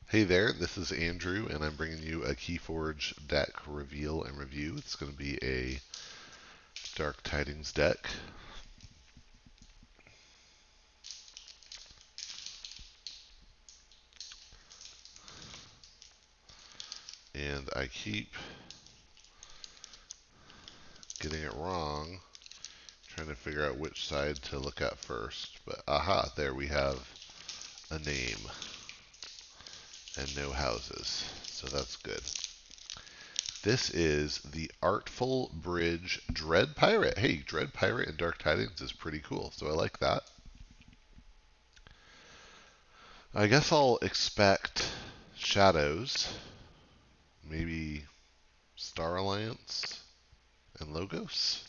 Hey there, this is Andrew, and I'm bringing you a Keyforge deck reveal and review. It's going to be a Dark Tidings deck. And I keep getting it wrong, trying to figure out which side to look at first. But aha, there we have a name and no houses, so that's good. This is the Artful Bridge Dread Pirate. Hey, Dread Pirate in Dark Tidings is pretty cool, so I like that. I guess I'll expect shadows, maybe Star Alliance and Logos.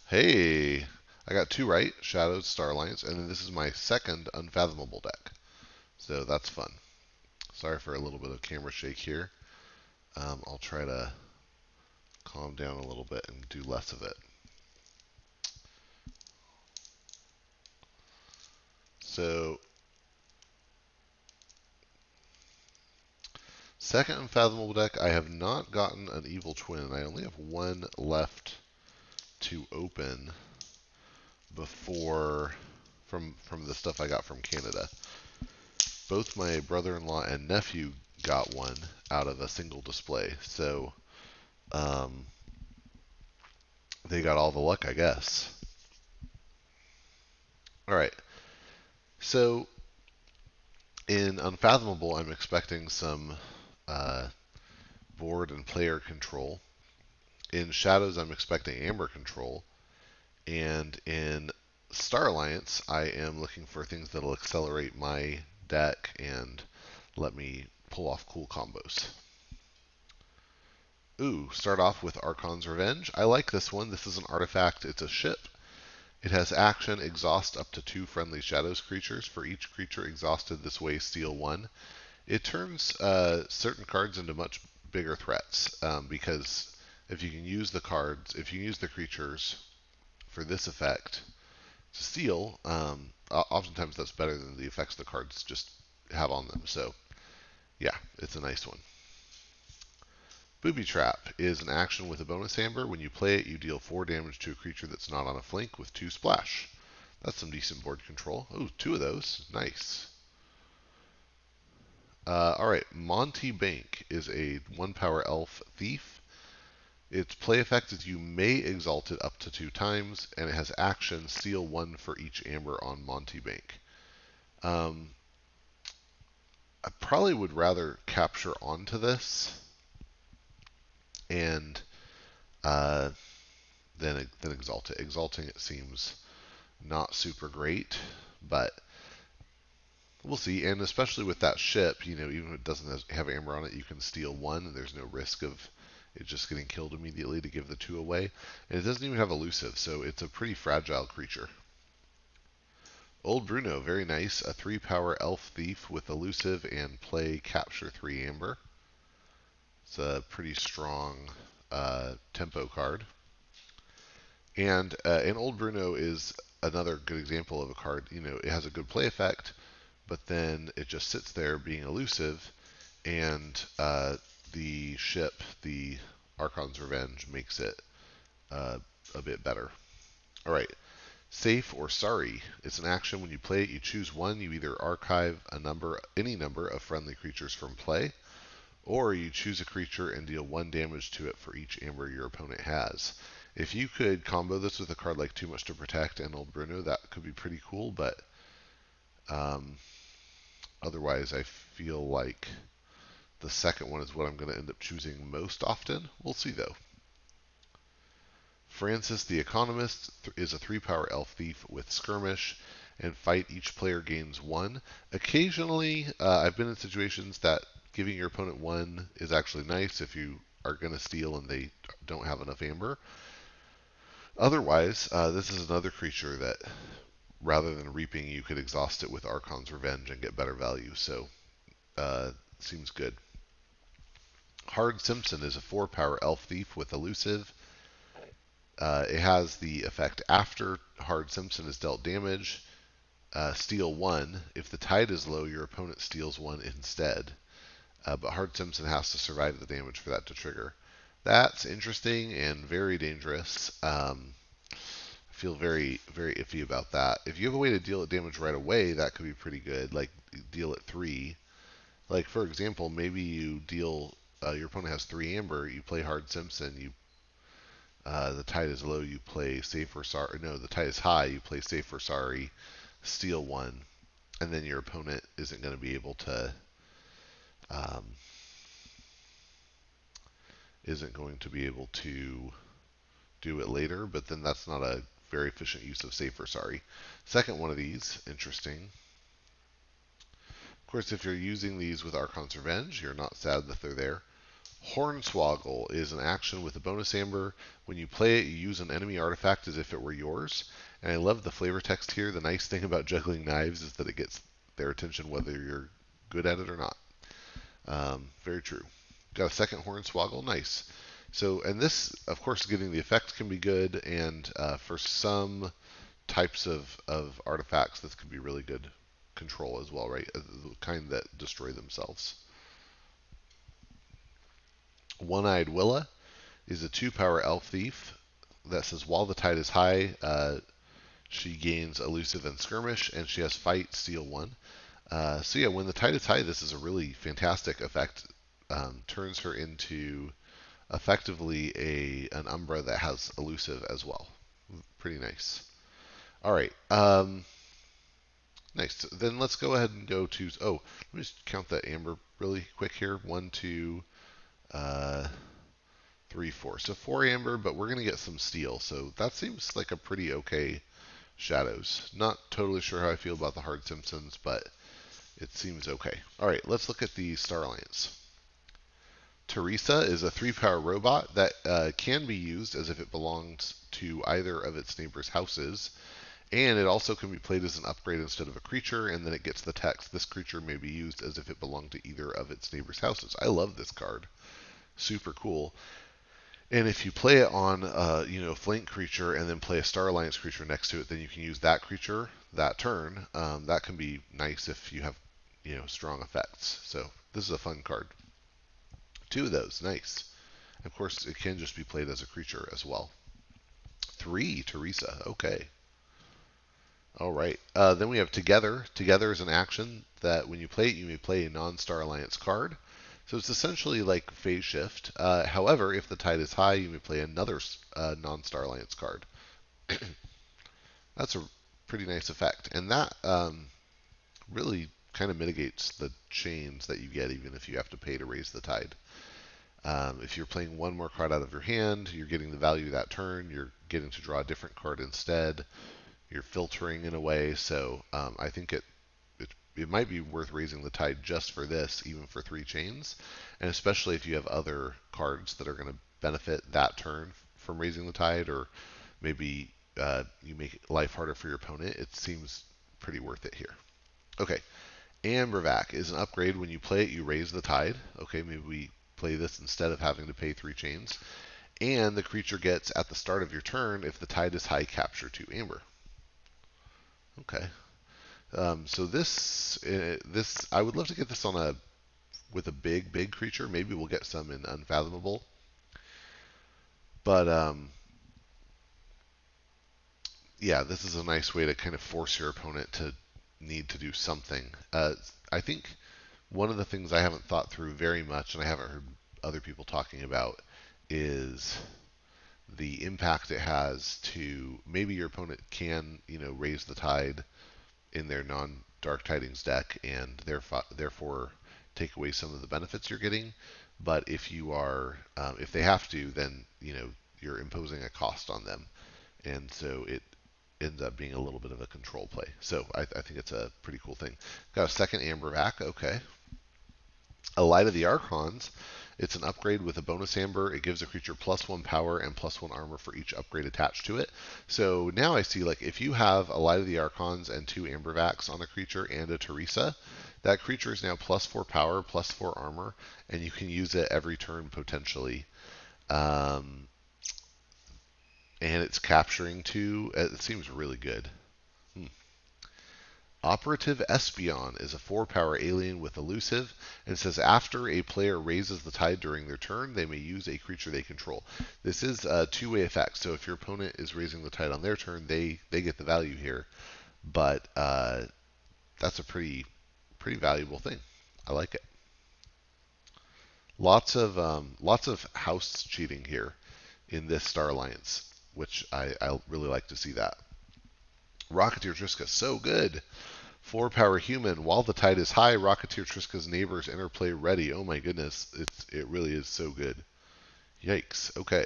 Hey, I got two right, Shadows, Star Alliance, and then this is my second Unfathomable deck. So that's fun. Sorry for a little bit of camera shake here. I'll try to calm down a little bit and do less of it. So, second Unfathomable deck, I have not gotten an Evil Twin. I only have one left to open before from the stuff I got from Canada. Both my brother-in-law and nephew got one out of a single display, so um, they got all the luck, I guess. All right, so in Unfathomable, I'm expecting some uh, board and player control. In Shadows, I'm expecting Amber control, and in Star Alliance, I am looking for things that'll accelerate my deck and let me pull off cool combos. Ooh, start off with Archon's Revenge. I like this one. This is an artifact. It's a ship. It has action, exhaust up to 2 friendly Shadows creatures. For each creature exhausted this way, steal 1. It turns certain cards into much bigger threats because if you can use the cards, if you can use the creatures for this effect to steal, oftentimes that's better than the effects the cards just have on them. So, yeah, it's a nice one. Booby Trap is an action with a bonus amber. When you play it, you deal 4 damage to a creature that's not on a flank with 2 splash. That's some decent board control. Oh, 2 of those. Nice. Alright, Monty Bank is a 1 power elf thief. Its play effect is you may exalt it up to 2 times, and it has action, steal 1 for each amber on Monty Bank. I probably would rather capture onto this and uh, than exalt it. Exalting it seems not super great, but we'll see. And especially with that ship, even if it doesn't have amber on it, you can steal 1. And there's no risk of it just getting killed immediately to give the 2 away. And it doesn't even have elusive, so it's a pretty fragile creature. Old Bruno, very nice. A 3 power elf thief with elusive and play capture 3 amber. It's a pretty strong tempo card. And Old Bruno is another good example of a card. It has a good play effect, but then it just sits there being elusive, and the ship, the Archon's Revenge, makes it a bit better. All right, Safe or Sorry. It's an action. When you play it, you choose one. You either archive any number of friendly creatures from play, or you choose a creature and deal 1 damage to it for each amber your opponent has. If you could combo this with a card like Too Much to Protect and Old Bruno, that could be pretty cool, but um, otherwise I feel like the second one is what I'm going to end up choosing most often. We'll see though. Francis the Economist is a 3 power elf thief with skirmish and fight. Each player gains 1. Occasionally, I've been in situations that giving your opponent 1 is actually nice if you are going to steal and they don't have enough amber. Otherwise, this is another creature that rather than reaping, you could exhaust it with Archon's Revenge and get better value. So, seems good. Hard Simpson is a 4 power elf thief with elusive. It has the effect after Hard Simpson is dealt damage. steal 1. If the tide is low, your opponent steals 1 instead. But Hard Simpson has to survive the damage for that to trigger. That's interesting and very dangerous. I feel very, very iffy about that. If you have a way to deal it damage right away, that could be pretty good. Like deal it 3. Like for example, maybe you deal. Your opponent has 3 amber. You play Hard Simpson. The tide is low. You play safe or sorry. No, the tide is high. You play safe or sorry. Steal 1, and then your opponent isn't going to be able to. Um, isn't going to be able to do it later, but then that's not a very efficient use of safe or sorry. Second one of these, interesting. Of course, if you're using these with Archon's Revenge, you're not sad that they're there. Hornswoggle is an action with a bonus amber. When you play it, you use an enemy artifact as if it were yours. And I love the flavor text here. The nice thing about juggling knives is that it gets their attention whether you're good at it or not. Very true. Got a second Hornswoggle. Nice. So, and this, of course, getting the effect can be good, and for some types of artifacts, this could be really good control as well, right? The kind that destroy themselves. One-Eyed Willa is a 2-power elf thief that says while the tide is high, she gains elusive and skirmish, and she has fight, steal 1. So yeah, when the tide is high, this is a really fantastic effect. Turns her into effectively an Umbra that has elusive as well. Pretty nice. All right. Nice. Then let's go ahead and go to. Oh, let me just count that amber really quick here. 1, 2, 3, 4. So 4 amber, but we're going to get some steel. So that seems like a pretty okay shadows. Not totally sure how I feel about the Hard Simpsons, but it seems okay. All right, let's look at the Star Alliance. Teresa is a 3-power robot that can be used as if it belongs to either of its neighbors' houses. And it also can be played as an upgrade instead of a creature, and then it gets the text, this creature may be used as if it belonged to either of its neighbors' houses. I love this card. Super cool. And if you play it on a flank creature and then play a Star Alliance creature next to it, then you can use that creature that turn. That can be nice if you have strong effects. So this is a fun card. 2 of those, nice. Of course, it can just be played as a creature as well. 3, Teresa, okay. All right. Then we have Together. Together is an action that when you play it, you may play a non-Star Alliance card. So it's essentially like Phase Shift. However, if the tide is high, you may play another non-Star Alliance card. That's a pretty nice effect. And that really kind of mitigates the chains that you get even if you have to pay to raise the tide. If you're playing one more card out of your hand, you're getting the value that turn. You're getting to draw a different card instead. You're filtering in a way, so I think it might be worth raising the tide just for this, even for 3 chains, and especially if you have other cards that are going to benefit that turn from raising the tide, or maybe you make life harder for your opponent. It seems pretty worth it here. Okay, Ambervac is an upgrade. When you play it, you raise the tide. Okay, maybe we play this instead of having to pay 3 chains. And the creature gets, at the start of your turn, if the tide is high, capture 2 amber. Okay. So this I would love to get this on with a big creature. Maybe we'll get some in Unfathomable. But yeah, this is a nice way to kind of force your opponent to need to do something. I think one of the things I haven't thought through very much, and I haven't heard other people talking about, is the impact it has to maybe your opponent can raise the tide in their non-Dark Tidings deck and therefore take away some of the benefits you're getting. But if if they have to, then you're imposing a cost on them, and so it ends up being a little bit of a control play. So I think it's a pretty cool thing. Got a second Ambervac, okay. A Light of the Archons. It's an upgrade with a bonus amber. It gives a creature +1 power and +1 armor for each upgrade attached to it. So now I see, like, if you have a Light of the Archons and 2 Ambervacs on a creature and a Teresa, that creature is now +4 power, +4 armor, and you can use it every turn potentially. And it's capturing 2. It seems really good. Operative Espion is a 4-power alien with elusive, and says after a player raises the tide during their turn, they may use a creature they control. This is a two-way effect, so if your opponent is raising the tide on their turn, they get the value here. But that's a pretty valuable thing. I like it. Lots of house cheating here in this Star Alliance, which I really like to see that. Rocketeer Triska, so good. 4-power human. While the tide is high, Rocketeer Triska's neighbors interplay ready. Oh my goodness, it really is so good. Yikes. Okay.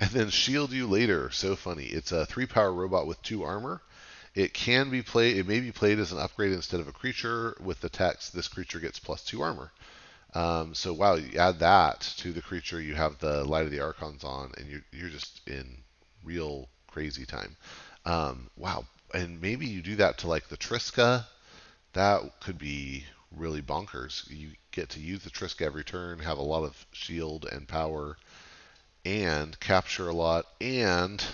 And then Shield You Later. So funny. It's a 3-power robot with 2 armor. It can be played. It may be played as an upgrade instead of a creature with the text. This creature gets +2 armor. So wow, you add that to the creature. You have the Light of the Archons on, and you're just in real crazy time. Wow, and maybe you do that to like the Triska. That could be really bonkers. You get to use the Triska every turn, have a lot of shield and power, and capture a lot, and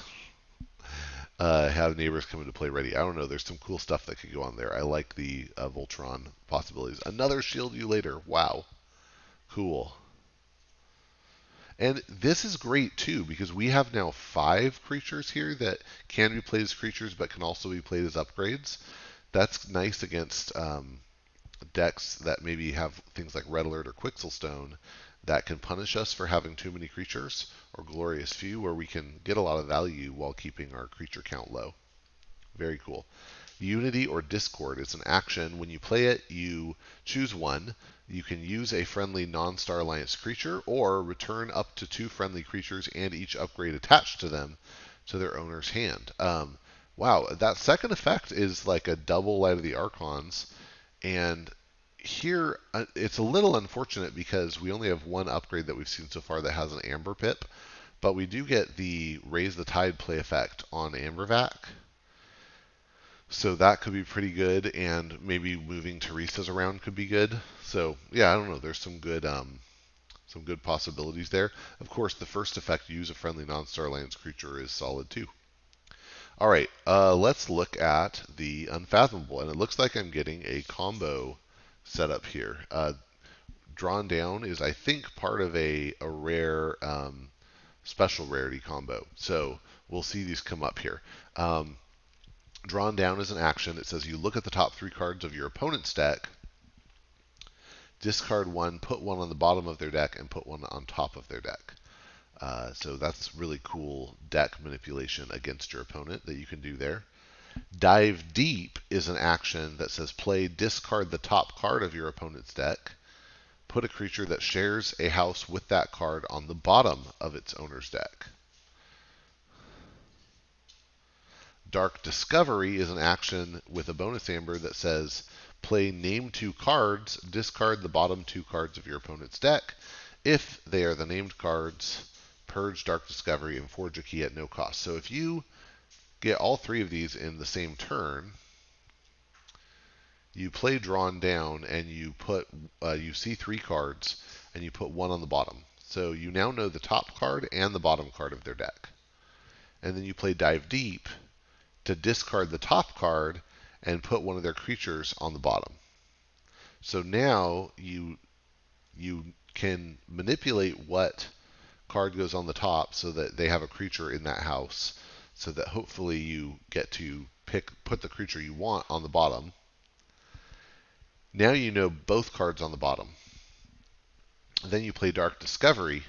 have neighbors come into play ready. I don't know. There's some cool stuff that could go on there. I like the Voltron possibilities. Another Shield You Later. Wow. Cool. And this is great too because we have now 5 creatures here that can be played as creatures but can also be played as upgrades. That's nice against decks that maybe have things like Red Alert or Quixelstone that can punish us for having too many creatures, or Glorious Few, where we can get a lot of value while keeping our creature count low. Very cool. Unity or Discord is an action. When you play it, you choose one. You can use a friendly non-Star Alliance creature or return up to 2 friendly creatures and each upgrade attached to them to their owner's hand. Wow, that second effect is like a double Light of the Archons. And here, it's a little unfortunate because we only have one upgrade that we've seen so far that has an Amber Pip. But we do get the Raise the Tide play effect on Ambervac. So that could be pretty good, and maybe moving Teresa's around could be good. So yeah, I don't know. There's some good possibilities there. Of course, the first effect, use a friendly non-Star Alliance creature, is solid too. All right, let's look at the Unfathomable, and it looks like I'm getting a combo set up here. Drawn Down is, I think, part of a rare special rarity combo. So we'll see these come up here. Drawn Down is an action. It says you look at the top 3 cards of your opponent's deck, discard 1, put 1 on the bottom of their deck, and put 1 on top of their deck. So that's really cool deck manipulation against your opponent that you can do there. Dive Deep is an action that says play, discard the top card of your opponent's deck, put a creature that shares a house with that card on the bottom of its owner's deck. Dark Discovery is an action with a bonus amber that says play name 2 cards, discard the bottom 2 cards of your opponent's deck. If they are the named cards, purge Dark Discovery and forge a key at no cost. So if you get all 3 of these in the same turn, you play Drawn Down and you put you see 3 cards and you put 1 on the bottom. So you now know the top card and the bottom card of their deck. And then you play Dive Deep to discard the top card and put 1 of their creatures on the bottom. So now you can manipulate what card goes on the top so that they have a creature in that house, so that hopefully you get to put the creature you want on the bottom. Now you know both cards on the bottom. Then you play Dark Discovery.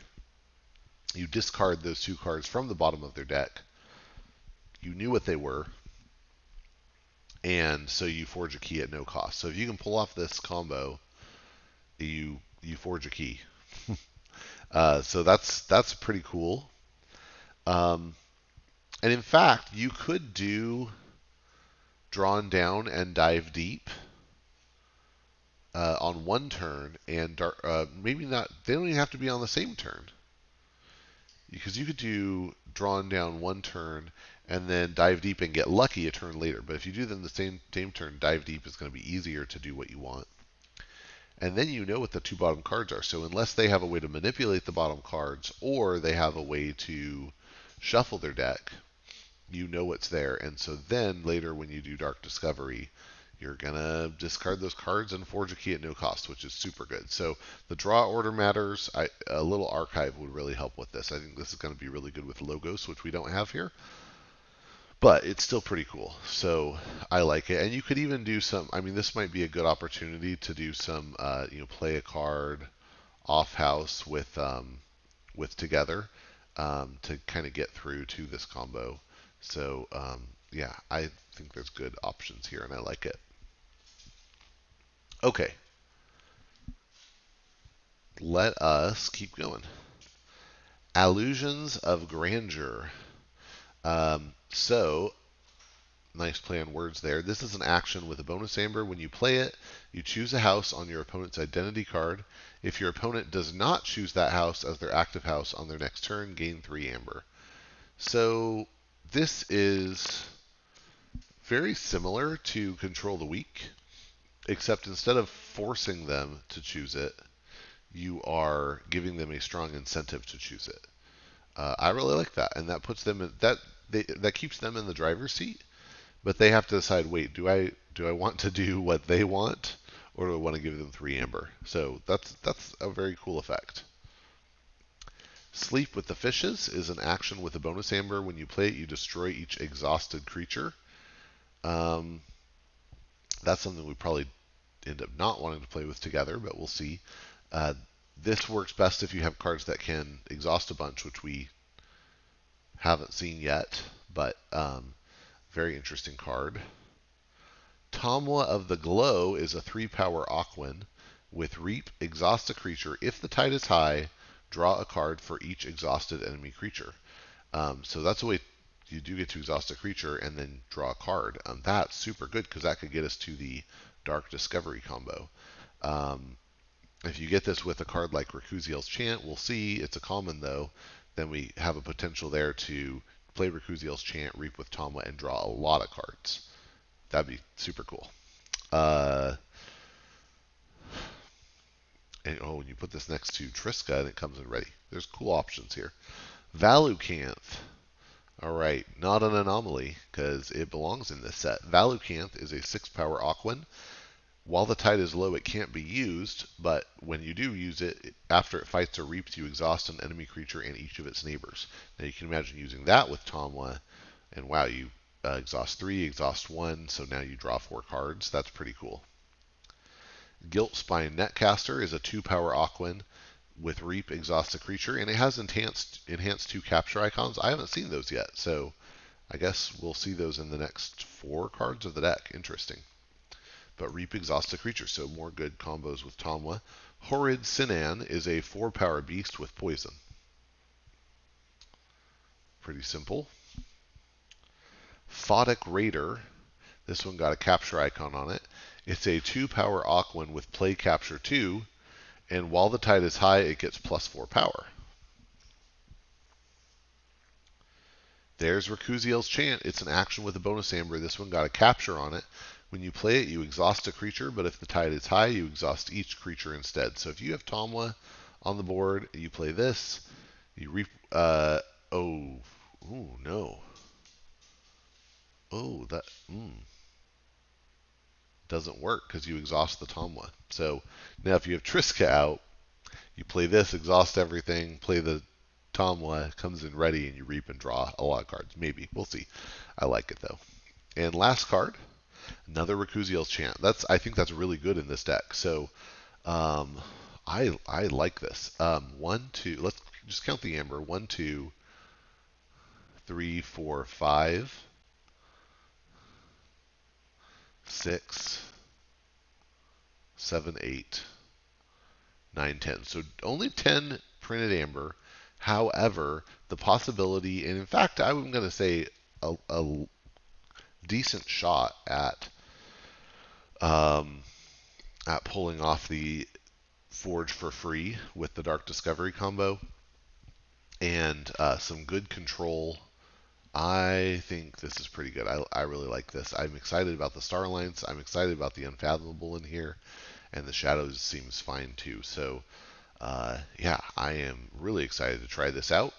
You discard those 2 cards from the bottom of their deck. You knew what they were, and so you forge a key at no cost. So if you can pull off this combo, you forge a key. So that's pretty cool. And in fact, you could do Drawn Down and Dive Deep on one turn, and maybe not. They don't even have to be on the same turn, because you could do Drawn Down one turn and then Dive Deep and get lucky a turn later. But if you do them the same turn, Dive Deep is going to be easier to do what you want. And then you know what the 2 bottom cards are. So unless they have a way to manipulate the bottom cards, or they have a way to shuffle their deck, you know what's there. And so then later when you do Dark Discovery, you're going to discard those cards and forge a key at no cost, which is super good. So the draw order matters. A little archive would really help with this. I think this is going to be really good with Logos, which we don't have here. But it's still pretty cool. So I like it. And you could even do some, I mean, this might be a good opportunity to do some, play a card off house with Together to kind of get through to this combo. So, yeah, I think there's good options here, and I like it. Okay, let us keep going. Allusions of Grandeur. So, nice play on words there. This is an action with a bonus amber. When you play it, you choose a house on your opponent's identity card. If your opponent does not choose that house as their active house on their next turn, gain 3 amber. So, this is very similar to Control the Weak, except instead of forcing them to choose it, you are giving them a strong incentive to choose it. I really like that, and that puts them in that keeps them in the driver's seat. But they have to decide: wait, do I want to do what they want, or do I want to give them 3 amber? So that's a very cool effect. Sleep with the Fishes is an action with a bonus amber. When you play it, you destroy each exhausted creature. That's something we probably end up not wanting to play with Together, but we'll see. This works best if you have cards that can exhaust a bunch, which we haven't seen yet, but very interesting card. Tomwa of the Glow is a 3-power Aquan with Reap, exhaust a creature. If the tide is high, draw a card for each exhausted enemy creature. So that's a way you do get to exhaust a creature and then draw a card. That's super good because that could get us to the Dark Discovery combo. If you get this with a card like Rakuziel's Chant, we'll see. It's a common though. Then we have a potential there to play Rakuziel's Chant, Reap with Tomwa, and draw a lot of cards. That'd be super cool. And when you put this next to Triska and it comes in ready. There's cool options here. Valucanth. All right, not an anomaly because it belongs in this set. Valucanth is a 6-power Aquan. While the tide is low, it can't be used, but when you do use it, after it fights or reaps, you exhaust an enemy creature and each of its neighbors. Now you can imagine using that with Tomwa, and wow, you exhaust 3, exhaust 1, so now you draw 4 cards. That's pretty cool. Giltspine Netcaster is a 2-power Aquan with Reap, exhaust a creature, and it has enhanced 2 capture icons. I haven't seen those yet, so I guess we'll see those in the next 4 cards of the deck. Interesting. But Reap, exhaust a creature, so more good combos with Tomwa. Horrid Sinan is a 4-power beast with poison. Pretty simple. Photic Raider. This one got a capture icon on it. It's a 2-power Aquan with play capture 2, and while the tide is high, it gets +4 power. There's Rakuziel's Chant. It's an action with a bonus amber. This one got a capture on it. When you play it, you exhaust a creature, but if the tide is high, you exhaust each creature instead. So if you have Tomwa on the board, you play this, you no. Oh, that doesn't work because you exhaust the Tomwa. So now if you have Triska out, you play this, exhaust everything, play the Tomwa, comes in ready, and you reap and draw a lot of cards. Maybe. We'll see. I like it, though. And last card, another Rakuziel's Chant. I think that's really good in this deck. So I like this. 1, 2, let's just count the amber. 1, 2, 3, 4, 5, 6, 7, 8, 9, 10. So only 10 printed amber. However, the possibility, and in fact, I'm going to say a decent shot at pulling off the Forge for free with the Dark Discovery combo and some good control. I think this is pretty good. I really like this. I'm excited about the Star Alliance. I'm excited about the Unfathomable in here, and the Shadows seems fine too. So yeah, I am really excited to try this out.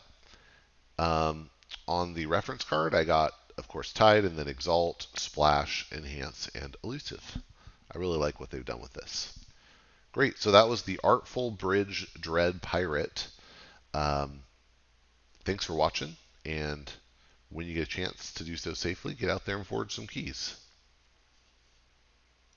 On the reference card, I got of course, Tide, and then Exalt, Splash, Enhance, and Elusive. I really like what they've done with this. Great, so that was the Artful Bridge Dread Pirate. Thanks for watching, and when you get a chance to do so safely, get out there and forge some keys.